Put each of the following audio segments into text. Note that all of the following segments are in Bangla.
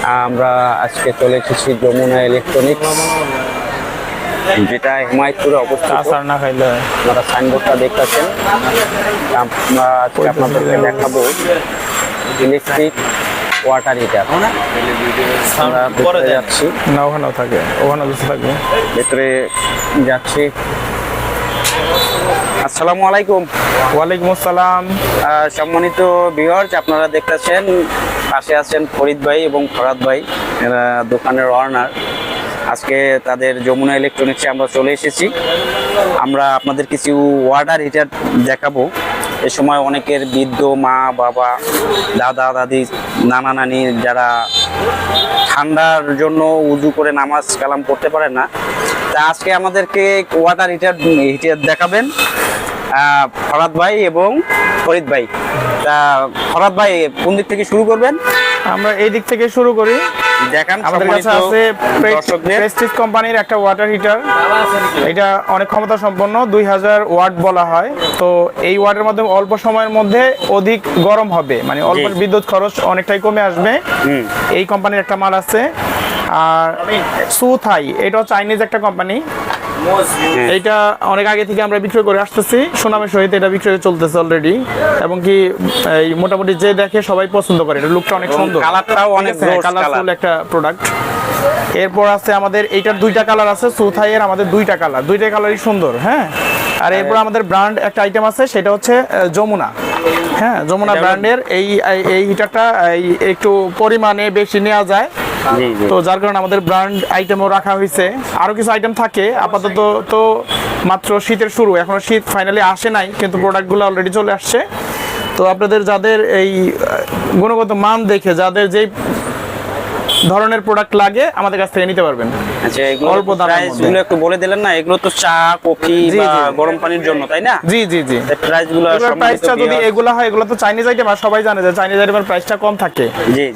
আমরা আজকে চলে এসেছি যমুনা ইলেকট্রনিক্স, যেটা হিমায়তপুরে অবস্থিত। না খাইলে আপনারা সাইনবোর্ডটা দেখতেছেন। আমরা আজকে আপনাদেরকে দেখাবো ইলেকট্রিক ওয়াটার হিটার। আমরা ভিতরে যাচ্ছি, না ওখানেও থাকে, ওখানেও কিছু থাকবে। ভেতরে যাচ্ছি। আসসালামু আলাইকুম। ওয়ালাইকুম আসসালাম। সম্মানিত ভিউয়ার্স, আপনারা দেখতেছেন পাশে আছেন ফরিদ ভাই এবং ফরাদ ভাই, এরা দোকানের ওনার। আজকে তাদের যমুনা ইলেকট্রনিক্সে আমরা চলে এসেছি। আমরা আপনাদের কিছু ওয়াটার হিটার দেখাবো। এ সময় অনেকের বৃদ্ধ মা বাবা, দাদা দাদি, নানা নানি যারা ঠান্ডার জন্য উজু করে নামাজ কালাম করতে পারে না, তা আজকে আমাদেরকে ওয়াটার হিটার দেখাবেন ফরাদ ভাই এবং ফরিদ ভাই। তা ফরাদ ভাই কোন দিক থেকে শুরু করবেন? আমরা এই দিক থেকে শুরু করি। দেখান। আমাদের কাছে আছে প্রেস্টিজ কোম্পানির একটা ওয়াটার হিটার। এটা অনেক ক্ষমতা সম্পন্ন, 2000 ওয়াট বলা হয়। তো এই ওয়াটের মাধ্যমে অল্প সময়ের মধ্যে অধিক গরম হবে, মানে অল্প বিদ্যুৎ খরচ অনেকটাই কমে আসবে। এই কোম্পানির একটা মাল আছে। আর সুথাই, এটাও চাইনিজ একটা কোম্পানি। এইটা অনেক আগে থেকে আমরা বিক্রয় করে আসতেছি, সুনামের সহিত এটা বিক্রয় চলতেছে অলরেডি। এবং কি এই মোটামুটি যে দেখে সবাই পছন্দ করে, এটা লুকটা অনেক সুন্দর, কালারটাও অনেক কালারফুল একটা প্রোডাক্ট। এরপর আছে আমাদের এইটার দুইটা কালার আছে, সুথাইয়ের আমাদের দুইটা কালার, দুইটা কালারই সুন্দর। হ্যাঁ, আর এরপর আমাদের ব্র্যান্ড একটা আইটেম আছে, সেটা হচ্ছে যমুনা। হ্যাঁ, যমুনা ব্র্যান্ডের এই হিটারটা একটু পরিমাণে বেশি নেওয়া যায়, তো যার কারণে আমাদের ব্র্যান্ড আইটেমও রাখা হয়েছে। আরো কিছু আইটেম থাকে, আপাতত তো মাত্র শীতের শুরু, এখনো শীত ফাইনালি আসে নাই, কিন্তু প্রোডাক্টগুলো অলরেডি চলে আসছে। তো আপনাদের যাদের এই গুণগত মান দেখে যাদের যেই ধরনের প্রোডাক্ট লাগে আমাদের কাছ থেকে নিতে পারবেন। আচ্ছা, অল্প প্রাইসগুলো একটু বলে দিলেন না? এগুলো তো চা কফি বা গরম পানির জন্য, তাই না? জি জি জি। প্রাইসটা যদি এগুলা হয়, এগুলো তো চাইনিজ আইটেম, আর সবাই জানে যে চাইনিজ আইটেমের প্রাইসটা কম থাকে।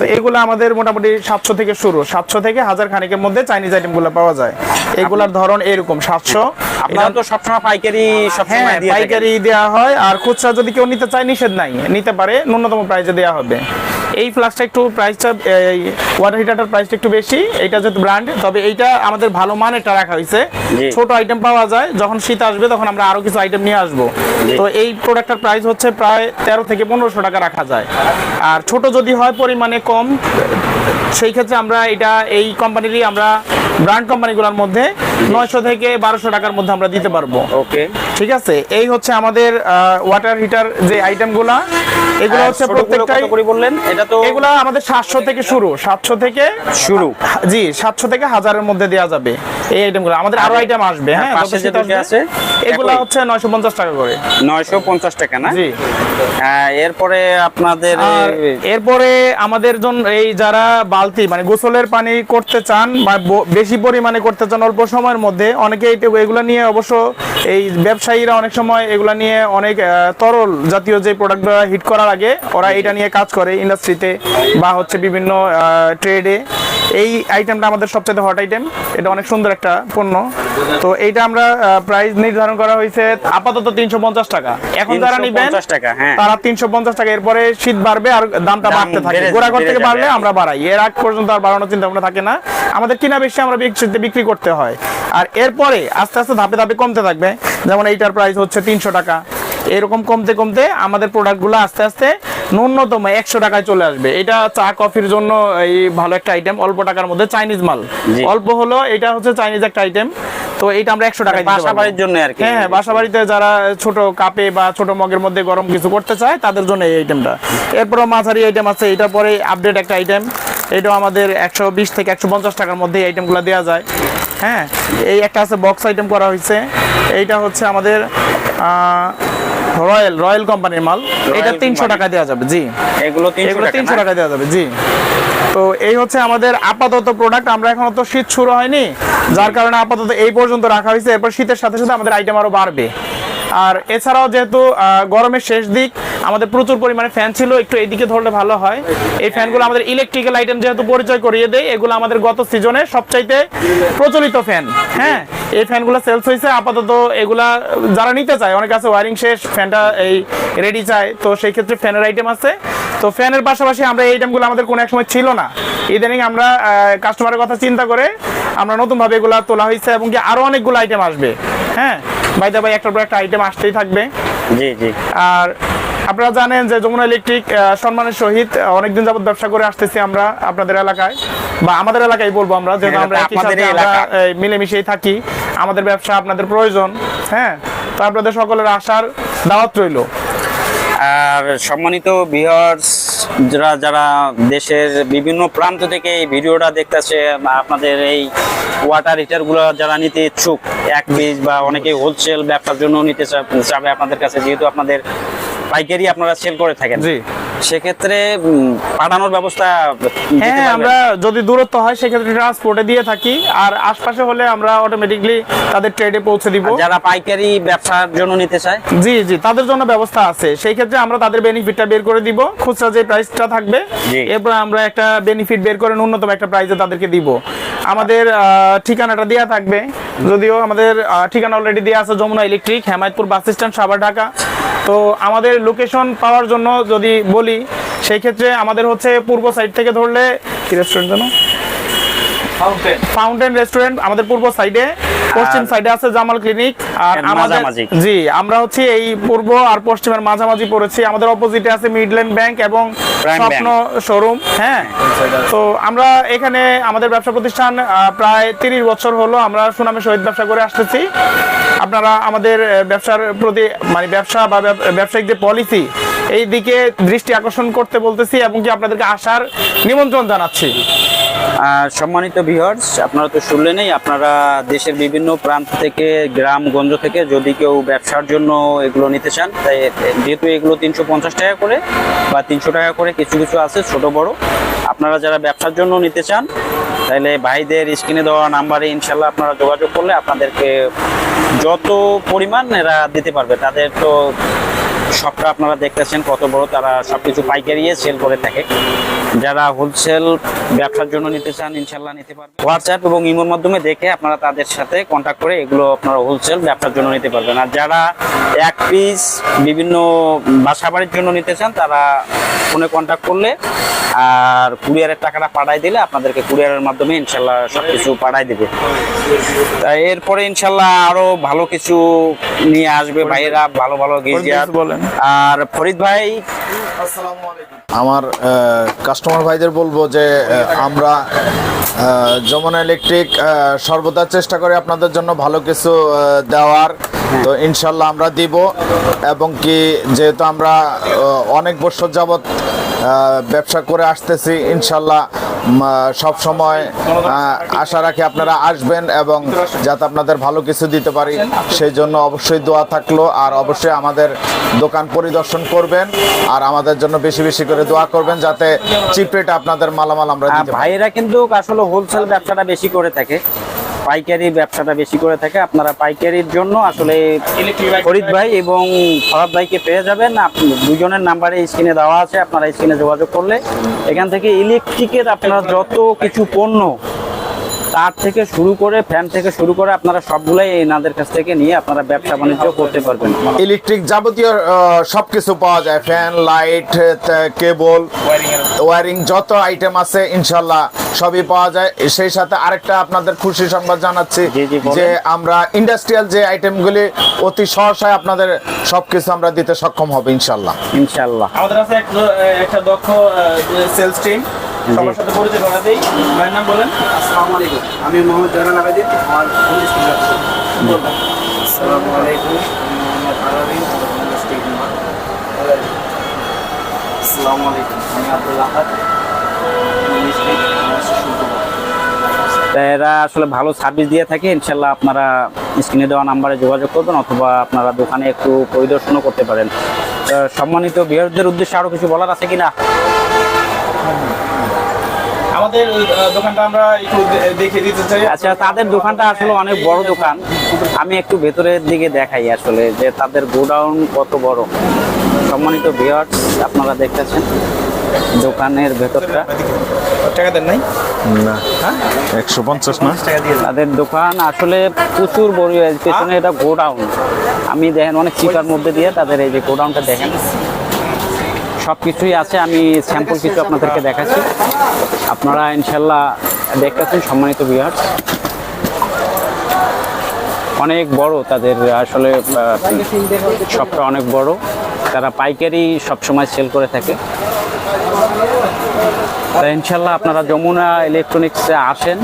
তো এগুলো আমাদের মোটামুটি 700 থেকে শুরু, 700 থেকে 1000 খানিকের মধ্যে চাইনিজ আইটেমগুলো পাওয়া যায়। এগুলার ধরন এরকম 700। আপনারা তো সবসময় পাইকারি সবসময় দিয়ে থাকেন? পাইকারি দেওয়া হয়, আর খুচরা যদি কেউ নিতে চায় নিষেধ নাই, নিতে পারে, ন্যূনতম প্রাইসে দেওয়া হবে। এই ফ্লাক্সটা একটু প্রাইসটা, এই ওয়াটার হিটারটার প্রাইসটা একটু বেশি, এটা যেহেতু ব্র্যান্ড। তবে এইটা আমাদের ভালো মানেরটা রাখা হয়েছে, ছোট আইটেম পাওয়া যায়। যখন শীত আসবে তখন আমরা আরো কিছু আইটেম নিয়ে আসবো। তো এই প্রোডাক্টটার প্রাইস হচ্ছে প্রায় 13 থেকে 1500 টাকা রাখা যায়। আর ছোট যদি হয় পরিমাণে কম, সেই ক্ষেত্রে আমরা এটা এই কোম্পানিরই, আমরা ব্র্যান্ড কোম্পানিগুলোর মধ্যে 900 থেকে 1200 টাকার মধ্যে আমরা দিতে পারবো। ওকে, ঠিক আছে। এই হচ্ছে আমাদের ওয়াটার হিটার যে আইটেমগুলো, এগুলো হচ্ছে প্রত্যেকটাই বললেন, এটা তো এগুলা আমাদের 700 থেকে শুরু, 700 থেকে শুরু। জি, 700 থেকে 1000-এর মধ্যে দেওয়া যাবে এই আইটেমগুলো। আমাদের আরো আইটেম আসবে। হ্যাঁ, পাশে যেটা আছে এগুলা হচ্ছে 950 টাকা করে। 950 টাকা না? জি। এরপরে আপনাদের এরপরে আমাদের জন্য এই যারা বালতি, মানে গোসলের পানি করতে চান বা বেশি পরিমাণে করতে চান অল্প সময়ের মধ্যে, অনেকে এগুলা নিয়ে, অবশ্য এই ব্যবসায়ীরা অনেক সময় এগুলা নিয়ে অনেক তরল জাতীয় যে প্রোডাক্টগুলো হিট করার আগে ওরা এটা নিয়ে কাজ করে ইন্ডাস্ট্রিতে বা হচ্ছে বিভিন্ন ট্রেডে। এই আইটেমটা আমাদের সবচেয়ে হট আইটেম, এটা অনেক সুন্দর একটা পণ্য। তো এইটা আমরা প্রাইস নির্ধারণ করা হয়েছে আপাতত 350 টাকা। এখন যারা নেবেন তারা 350 টাকা। এরপরে শীত বাড়বে আর দামটা বাড়তে থাকে, গোড়াঘর থেকে বাড়লে আমরা বাড়াই, এর আগ পর্যন্ত আর বাড়ানোর চিন্তা ভাবনা থাকে না। আমাদের কিনা বেশি, আমরা বিক্রি করতে হয়। আর এরপরে আস্তে আস্তে ধাপে ধাপে কমতে থাকবে। যেমন এইটার প্রাইস হচ্ছে 300 টাকা, এরকম কমতে কমতে আমাদের প্রোডাক্টগুলো আস্তে আস্তে ন্যূনতম 100 টাকায় চলে আসবে। এটা চা কফির জন্য এই ভালো একটা আইটেম, অল্প টাকার মধ্যে চাইনিজ মাল। অল্প হলো, এটা হচ্ছে চাইনিজ একটা আইটেম। তো এটা আমরা 100 টাকায় বাসা বাড়ির জন্য আর কি। হ্যাঁ, বাসা বাড়িতে যারা ছোট কাপে বা ছোট মগের মধ্যে গরম কিছু করতে চায় তাদের জন্য এই আইটেমটা। এরপর মাঝারি আইটেম আছে, এটা পরে আপডেট একটা আইটেম, এটাও আমাদের 120 থেকে 150 টাকার মধ্যে এই আইটেমগুলো দেওয়া যায়। হ্যাঁ, এই একটা আছে বক্স আইটেম করা হয়েছে, এইটা হচ্ছে আমাদের রয়্যাল কোম্পানির মাল, এটা 300 টাকা দেওয়া যাবে। জি, এগুলো 300 টাকা দেওয়া যাবে। জি। তো এই হচ্ছে আমাদের আপাতত প্রোডাক্ট। আমরা এখনো তো শীত শুরু হয়নি, যার কারণে আপাতত এই পর্যন্ত রাখা হয়েছে। এরপর শীতের সাথে সাথে আমাদের আইটেম আরো বাড়বে। আর এছাড়াও যেহেতু গরমের শেষ দিক, আমাদের প্রচুর পরিমাণে ফ্যান ছিল, একটু এইদিকে ধরলে ভালো হয়। এই ফ্যানগুলো আমাদের ইলেকট্রিক্যাল আইটেম যেহেতু পরিচয় করিয়ে দেয়, এগুলো আমাদের গত সিজনে সবচাইতে প্রচলিত ফ্যান। হ্যাঁ, এই ফ্যানগুলো সেলস হয়েছে আপাতত। এগুলা যারা নিতে চায়, অনেক আছে ওয়ারিং শেষ, ফ্যানটা এই রেডি চায়, তো সেই ক্ষেত্রে ফ্যানের আইটেম আছে। তো ফ্যানের পাশাপাশি আমরা এই আইটেমগুলো আমাদের কোনো এক সময় ছিল না, ইদানিং আমরা কাস্টমারের কথা চিন্তা করে আমরা নতুনভাবে এগুলা তোলা হয়েছে, এবং কি আরো অনেকগুলো আইটেম আসবে। হ্যাঁ ভাই একটার পর একটা আইটেম আসতেই থাকবে। জি জি। আর আপনারা জানেন যে যমুনা ইলেকট্রিক সম্মানের সহিত অনেকদিন যাবত ব্যবসা করে আসতেছি আমরা আপনাদের এলাকায়, বা আমাদের এলাকায় বলবো আমরা, যেহেতু আমরা একই সাথে আমরা মিলেমিশেই থাকি, আমাদের ব্যবসা আপনাদের প্রয়োজন। হ্যাঁ, তো আপনাদের সকলের আশার দাওয়াত রইল। আর সম্মানিত ভিউয়ার্স, যারা যারা দেশের বিভিন্ন প্রান্ত থেকে এই ভিডিওটা দেখতেছে, আপনাদের এই ওয়াটার হিটারগুলো যারা নিতে ইচ্ছুক, এক পিস বা অনেকে হোলসেল ব্যবসার জন্য নিতে চাবে আপনাদের কাছে, যেহেতু আপনাদের পাইকারি আপনারা সেল করে থাকেন, জি, সেক্ষেত্রে পাঠানোর ব্যবস্থা দিতে হ্যাঁ, পারবেন? আমরা যদি দূরত্ব হয় সেক্ষেত্রে ট্রান্সপোর্টে দিয়ে থাকি, আর আশপাশে হলে আমরা অটোমেটিকলি তাদের ট্রেডে পৌঁছে দিব। আর যারা পাইকারি ব্যবসার জন্য নিতে চায়, জি জি, তাদের জন্য ব্যবস্থা আছে। সেই ক্ষেত্রে আমরা তাদের বেনিফিটটা বের করে দিব, খুচরা যে প্রাইসটা থাকবে, জি। এরপর আমরা একটা বেনিফিট বের করে ন্যূনতম একটা প্রাইসে তাদেরকে দিব। আমাদের ঠিকানাটা দেওয়া থাকবে, যদিও আমাদের ঠিকানা অলরেডি দেওয়া আছে, Jamuna electric, Hemayetpur bus stand, Savar, Dhaka. তো আমাদের লোকেশন পাওয়ার জন্য যদি বলি, সেই ক্ষেত্রে আমাদের হচ্ছে পূর্ব সাইড থেকে ধরলে কি রেস্টুরেন্ট জানো, ফাউন্টেন রেস্টুরেন্ট আমাদের পূর্ব সাইডে, পশ্চিম সাইডে আছে জামাল ক্লিনিক। আর আমাদের জি, আমরা হচ্ছে এই পূর্ব আর পশ্চিমের মাঝামাঝি পড়েছি। আমাদের অপোজিটে আছে মিডল্যান্ড ব্যাংক এবং স্বপ্ন শোরুম। হ্যাঁ, তো আমরা এখানে আমাদের ব্যবসা প্রতিষ্ঠান প্রায় 30 বছর হলো আমরা সুনামের সহিত ব্যবসা করে আসতেছি। আপনারা আমাদের ব্যবসার প্রতি, মানে ব্যবসা বা ব্যবসায়িক যে পলিসি, এই দিকে দৃষ্টি আকর্ষণ করতে বলতেছি, এবং কি আপনাদেরকে আসার নিমন্ত্রণ জানাচ্ছি। সম্মানিত ভিউয়ার্স, আপনারা তো শুনলেনই, আপনারা দেশের বিভিন্ন প্রান্ত থেকে, গ্রামগঞ্জ থেকে যদি কেউ ব্যবসার জন্য এগুলো নিতে চান, তাই যেহেতু এগুলো 350 টাকা করে বা 300 টাকা করে কিছু কিছু আছে ছোট বড়, আপনারা যারা ব্যবসার জন্য নিতে চান, তাহলে ভাইদের স্ক্রিনে দেওয়া নাম্বারে ইনশাল্লাহ আপনারা যোগাযোগ করলে আপনাদেরকে যত পরিমাণ এরা দিতে পারবে। তাদের তো সবটা আপনারা দেখতেছেন কত বড়, তারা সবকিছু পাইকারি সেল করে থাকে। যারা হোলসেল ব্যবসার জন্য নিতে চান ইনশাল্লাহ নিতে পারবেন। হোয়াটসঅ্যাপ এবং ইমোর মাধ্যমে দেখে আপনারা তাদের সাথে কন্ট্যাক্ট করে এগুলো আপনারা হোলসেল ব্যবসার জন্য নিতে পারবেন। আর যারা এক পিস বিভিন্ন বাসা বাড়ির জন্য নিতে চান, তারা ফোনে কন্ট্যাক্ট করলে আর কুরিয়ারের টাকাটা পাঠাই দিলে আপনাদেরকে কুরিয়ারের মাধ্যমে ইনশাল্লাহ সবকিছু পাঠাই দেবে। তাই এরপরে ইনশাল্লাহ আরো ভালো কিছু নিয়ে আসবে ভাইয়েরা, ভালো ভালো গিজার। বলেন। আর ফরিদ ভাই, আমার কাস্টমার ভাইদের বলবো যে আমরা যমুনা ইলেকট্রিক সর্বদা চেষ্টা করি আপনাদের জন্য ভালো কিছু দেওয়ার, তো ইনশাল্লাহ আমরা দিব। এবং কি যেহেতু আমরা অনেক বছর যাবৎ ব্যবসা করে আসতেছি, ইনশাল্লাহ সব সময় আশা রাখি আপনারা আসবেন এবং যাতে আপনাদের ভালো কিছু দিতে পারি, সেই জন্য অবশ্যই দোয়া থাকলো। আর অবশ্যই আমাদের দোকান পরিদর্শন করবেন, আর আমাদের জন্য বেশি বেশি করে দোয়া করবেন, যাতে চিপ রেটে আপনাদের মালামাল আমরা দিতে পারি। ভাইয়েরা কিন্তু আসলে হোলসেল ব্যবসাটা বেশি করে থাকে, পাইকারি ব্যবসাটা বেশি করে থাকে। আপনারা পাইকারির জন্য আসলে ফরিদ ভাই এবং ফরাদ ভাইকে পেয়ে যাবেন। দুজনের নাম্বারে স্ক্রিনে দেওয়া আছে, আপনারা স্ক্রিনে যোগাযোগ করলে এখান থেকে ইলেকট্রিকের আপনারা যত কিছু পণ্য, তার থেকে শুরু করে ফ্যান থেকে শুরু করে আপনারা সবগুলাই এনাদের কাছ থেকে নিয়ে আপনারা ব্যবসা বাণিজ্য করতে পারবেন। ইলেকট্রিক যাবতীয় সবকিছু পাওয়া যায়, ফ্যান, লাইট, কেবল, ওয়ারিং, যত আইটেম আছে ইনশাল্লাহ সবই পাওয়া যায়। সেই সাথে আরেকটা আপনাদের খুশি সংবাদ জানাচ্ছি যে আমরা ইন্ডাস্ট্রিয়াল যে আইটেমগুলি অতি সহসায় আপনাদের সবকিছু আমরা দিতে সক্ষম হবে ইনশাল্লাহ। ইনশাল্লাহ আমাদের আছে একটা দক্ষ সেলস টিম, সবার সাথে পরিচয় করা দেই। ভাইয়ের নাম বলেন। আসসালামু আলাইকুম, আমি মোহাম্মদ জয়নাল আবেদিন। আমার ফুল স্কুল আছে। আসসালামু আলাইকুম, আমি মোহাম্মদ আরাবিন। আসসালামু আলাইকুম, আমি আব্দুল আহাদ। তা এরা আসলে ভালো সার্ভিস দিয়ে থাকে। ইনশাল্লাহ আপনারা স্ক্রিনে দেওয়া নাম্বারে যোগাযোগ করবেন, অথবা আপনারা দোকানে একটু পরিদর্শনও করতে পারেন। সম্মানিত ভিউয়ারদের উদ্দেশ্যে আরো কিছু বলার আছে কিনা? আমাদের দোকানটা আমরা একটু দেখে দিতে চাই। আচ্ছা, তাদের দোকানটা আসলে অনেক বড় দোকান, আমি একটু ভেতরের দিকে দেখাই আসলে যে তাদের গোডাউন কত বড়। সম্মানিত ভিউয়ার্স, আপনারা দেখতেছেন দোকানের ভেতরটা। টাকা দেন নাই? না 150 না তাদের দোকান আসলে প্রচুর বড়, পেছনে এটা গোডাউন। আমি দেখেন অনেক চিপার মধ্যে দিয়ে তাদের এই যে গোডাউনটা দেখেন, সব কিছুই আছে। আমি স্যাম্পল কিছু আপনাদেরকে দেখাচ্ছি, আপনারা ইনশাল্লাহ দেখতেছেন। সম্মানিত ভিউয়ার্স, অনেক বড় তাদের আসলে শপটা অনেক বড়। তারা পাইকারি সবসময় সেল করে থাকে। তা ইনশাল্লাহ আপনারা যমুনা ইলেকট্রনিক্সে আসেন,